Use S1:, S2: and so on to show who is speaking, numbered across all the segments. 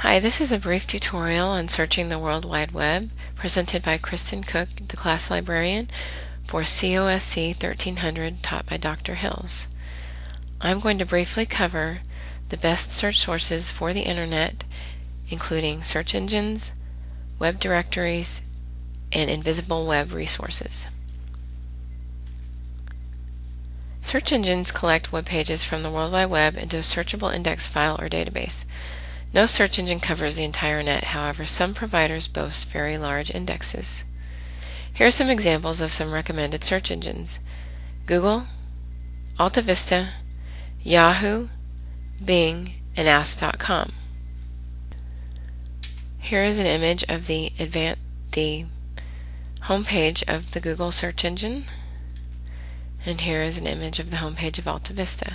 S1: Hi, this is a brief tutorial on searching the World Wide Web presented by Kristen Cook, the Class Librarian, for COSC 1300 taught by Dr. Hills. I'm going to briefly cover the best search sources for the Internet, including search engines, web directories, and invisible web resources. Search engines collect web pages from the World Wide Web into a searchable index file or database. No search engine covers the entire net, however, some providers boast very large indexes. Here are some examples of some recommended search engines: Google, AltaVista, Yahoo, Bing, and Ask.com. Here is an image of the homepage of the Google search engine, and here is an image of the homepage of AltaVista.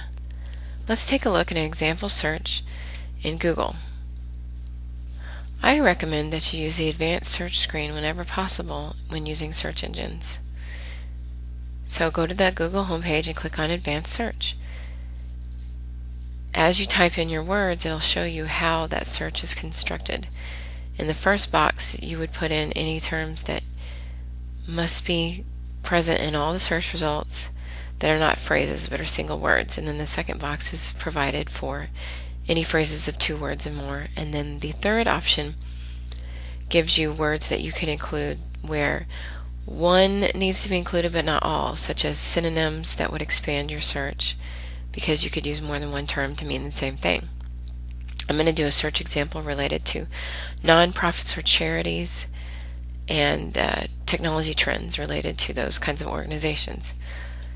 S1: Let's take a look at an example search in Google. I recommend that you use the advanced search screen whenever possible when using search engines. So go to the Google homepage and click on Advanced Search. As you type in your words, it'll show you how that search is constructed. In the first box, you would put in any terms that must be present in all the search results that are not phrases but are single words, and then the second box is provided for any phrases of 2 words and more, and then the third option gives you words that you can include where one needs to be included but not all, such as synonyms that would expand your search because you could use more than one term to mean the same thing. I'm going to do a search example related to nonprofits or charities and technology trends related to those kinds of organizations.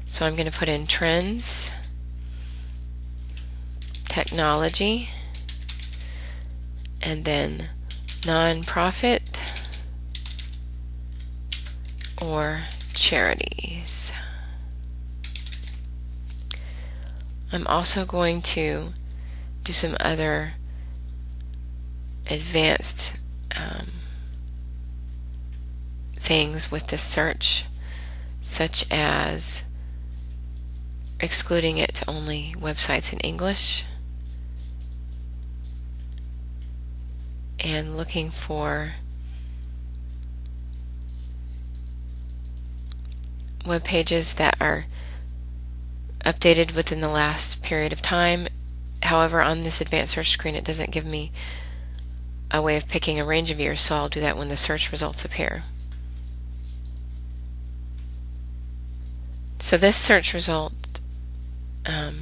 S1: So I'm going to put in trends, technology, and then nonprofit or charities. I'm also going to do some other advanced things with this search, such as excluding it to only websites in English, and looking for web pages that are updated within the last period of time. However, on this advanced search screen it doesn't give me a way of picking a range of years, so I'll do that when the search results appear. So this search result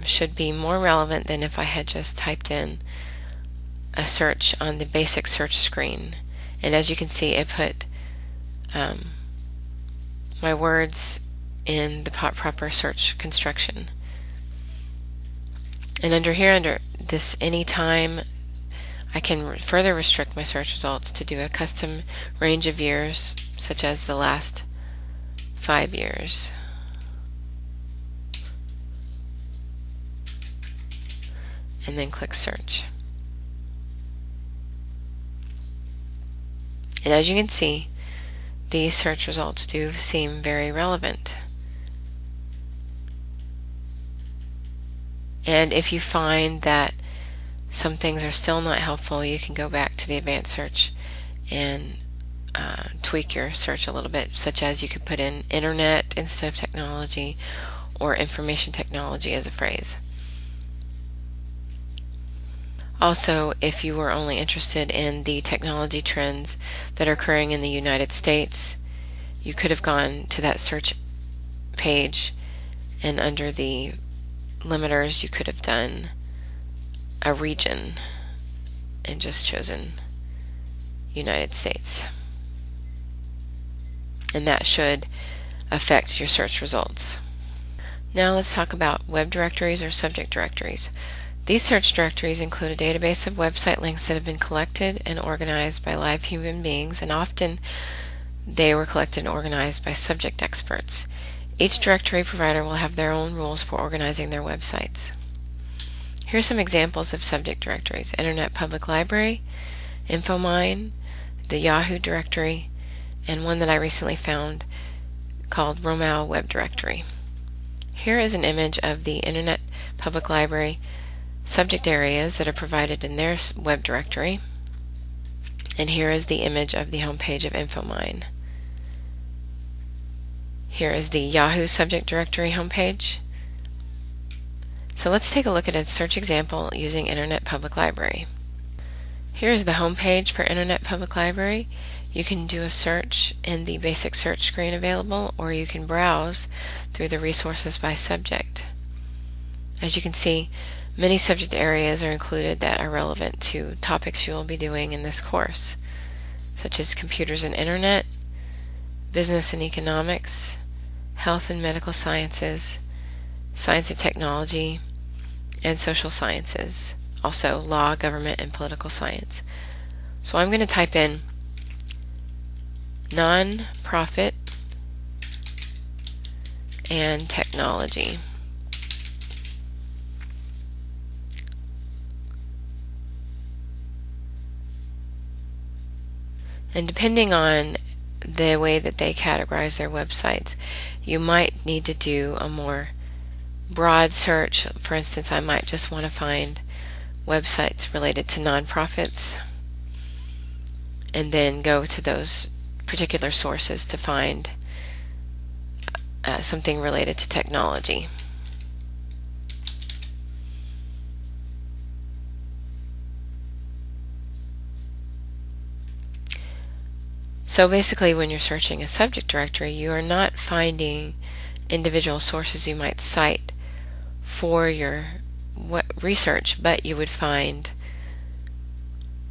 S1: should be more relevant than if I had just typed in a search on the basic search screen. And as you can see, it put my words in the proper search construction. And under this anytime, I can further restrict my search results to do a custom range of years, such as the last 5 years. And then click search. And as you can see, these search results do seem very relevant. And if you find that some things are still not helpful, you can go back to the advanced search and tweak your search a little bit, such as you could put in internet instead of technology, or information technology as a phrase. Also, if you were only interested in the technology trends that are occurring in the United States, you could have gone to that search page, and under the limiters you could have done a region and just chosen United States. And that should affect your search results. Now let's talk about web directories or subject directories. These search directories include a database of website links that have been collected and organized by live human beings, and often they were collected and organized by subject experts. Each directory provider will have their own rules for organizing their websites. Here are some examples of subject directories: Internet Public Library, InfoMine, the Yahoo directory, and one that I recently found called Romao Web Directory. Here is an image of the Internet Public Library subject areas that are provided in their web directory. And here is the image of the home page of InfoMine. Here is the Yahoo subject directory homepage. So let's take a look at a search example using Internet Public Library. Here is the home page for Internet Public Library. You can do a search in the basic search screen available, or you can browse through the resources by subject. As you can see, many subject areas are included that are relevant to topics you will be doing in this course, such as computers and internet, business and economics, health and medical sciences, science and technology, and social sciences, also law, government, and political science. So I'm going to type in non-profit and technology. And depending on the way that they categorize their websites, you might need to do a more broad search. For instance, I might just want to find websites related to nonprofits and then go to those particular sources to find something related to technology. So basically, when you're searching a subject directory, you are not finding individual sources you might cite for your research, but you would find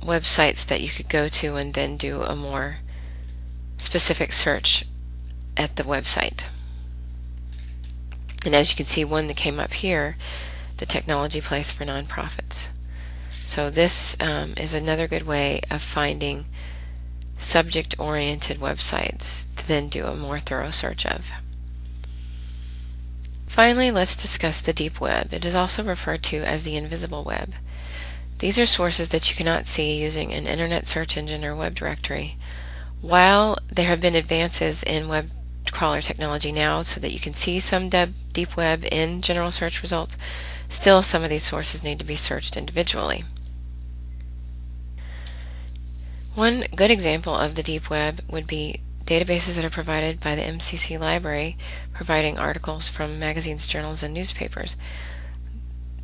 S1: websites that you could go to and then do a more specific search at the website. And as you can see, one that came up here, the technology place for nonprofits. So this is another good way of finding subject-oriented websites to then do a more thorough search of. Finally, let's discuss the deep web. It is also referred to as the invisible web. These are sources that you cannot see using an internet search engine or web directory. While there have been advances in web crawler technology now so that you can see some deep web in general search results, still some of these sources need to be searched individually. One good example of the deep web would be databases that are provided by the MCC Library, providing articles from magazines, journals, and newspapers.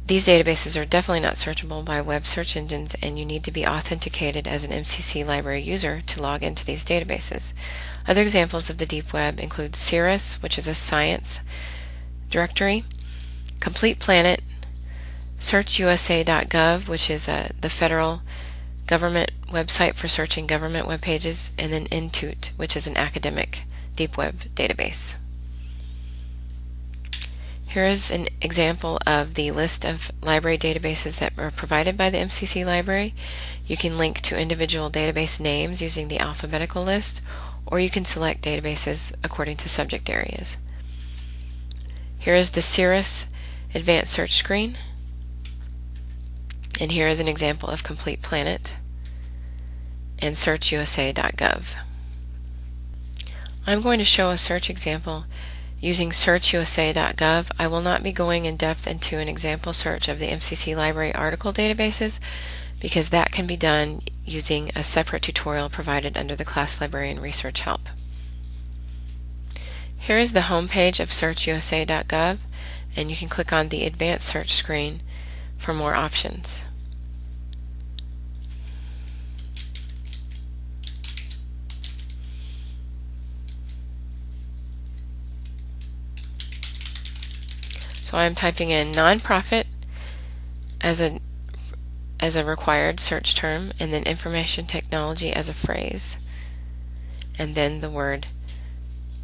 S1: These databases are definitely not searchable by web search engines, and you need to be authenticated as an MCC Library user to log into these databases. Other examples of the deep web include CIRRUS, which is a science directory, Complete Planet, SearchUSA.gov, which is the federal government website for searching government web pages, and then Intuit, which is an academic deep web database. Here is an example of the list of library databases that are provided by the MCC Library. You can link to individual database names using the alphabetical list, or you can select databases according to subject areas. Here is the CIRRUS Advanced Search screen, and here is an example of Complete Planet and SearchUSA.gov. I'm going to show a search example using SearchUSA.gov. I will not be going in depth into an example search of the MCC Library article databases because that can be done using a separate tutorial provided under the Class Librarian Research Help. Here is the home page of SearchUSA.gov, and you can click on the Advanced Search screen for more options. So I'm typing in nonprofit as a required search term, and then information technology as a phrase, and then the word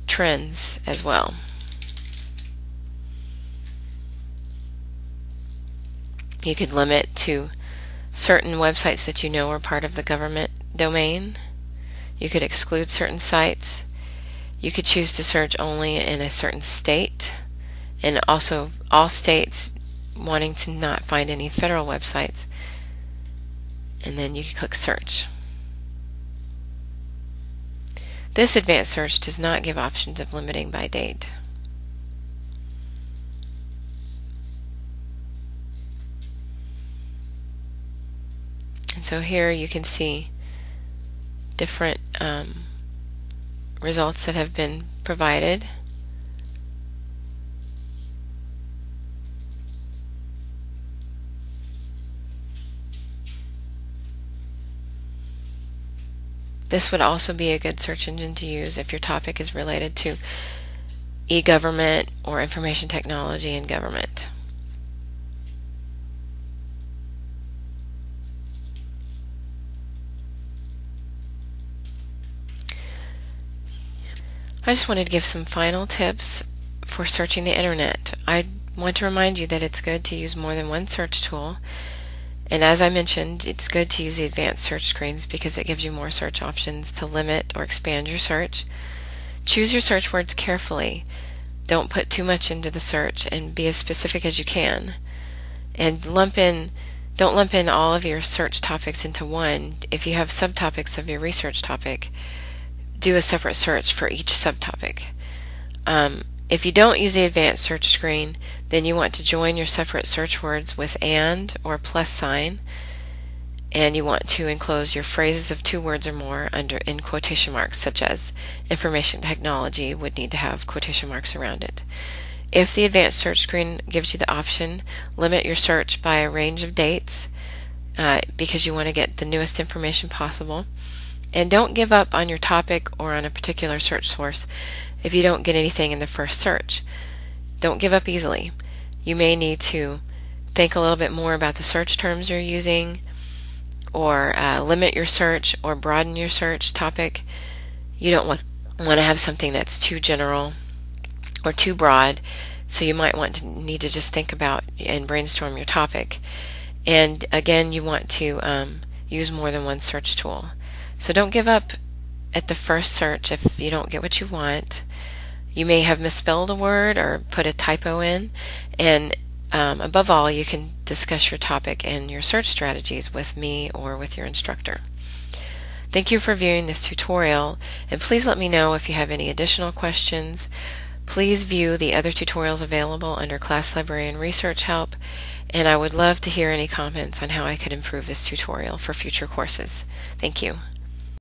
S1: trends as well. You could limit to certain websites that you know are part of the government domain. You could exclude certain sites. You could choose to search only in a certain state, and also all states wanting to not find any federal websites, and then you can click search. This advanced search does not give options of limiting by date. And so here you can see different results that have been provided. This would also be a good search engine to use if your topic is related to e-government or information technology and government. I just wanted to give some final tips for searching the internet. I want to remind you that it's good to use more than one search tool. And as I mentioned, it's good to use the advanced search screens because it gives you more search options to limit or expand your search. Choose your search words carefully. Don't put too much into the search, and be as specific as you can. And don't lump in all of your search topics into one. If you have subtopics of your research topic, do a separate search for each subtopic. If you don't use the advanced search screen, then you want to join your separate search words with and or plus sign, and you want to enclose your phrases of 2 words or more in quotation marks, such as information technology would need to have quotation marks around it. If the advanced search screen gives you the option, limit your search by a range of dates because you want to get the newest information possible. And don't give up on your topic or on a particular search source if you don't get anything in the first search. Don't give up easily. You may need to think a little bit more about the search terms you're using, or limit your search or broaden your search topic. You don't want to have something that's too general or too broad, so you might need to just think about and brainstorm your topic. And again, you want to use more than one search tool. So don't give up at the first search if you don't get what you want. You may have misspelled a word or put a typo in, and above all, you can discuss your topic and your search strategies with me or with your instructor. Thank you for viewing this tutorial, and please let me know if you have any additional questions. Please view the other tutorials available under Class Librarian Research Help, and I would love to hear any comments on how I could improve this tutorial for future courses. Thank you.